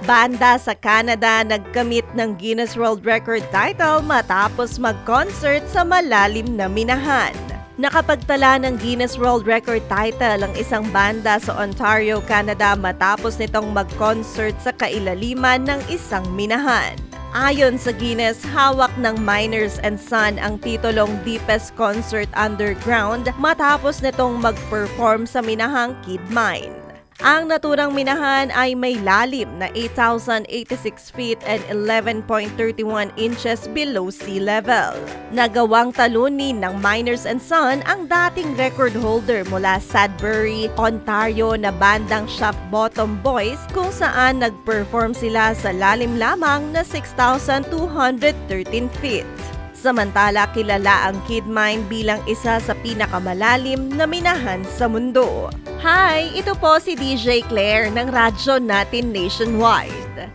Banda sa Canada nagkamit ng Guinness World Record title matapos mag-concert sa malalim na minahan. Nakapagtala ng Guinness World Record title ang isang banda sa Ontario, Canada matapos nitong mag-concert sa kailaliman ng isang minahan. Ayon sa Guinness, hawak ng Miners and Son ang titulong Deepest Concert Underground matapos nitong mag-perform sa minahang Kidd Mine. Ang naturang minahan ay may lalim na 8,086 feet and 11.31 inches below sea level. Nagawang talunin ng Miners and Son ang dating record holder mula Sudbury, Ontario na bandang Shaft Bottom Boys kung saan nag-perform sila sa lalim lamang na 6,213 feet. Samantala, kilala ang Kidd Mine bilang isa sa pinakamalalim na minahan sa mundo. Hi! Ito po si DJ Claire ng Radyo Natin Nationwide.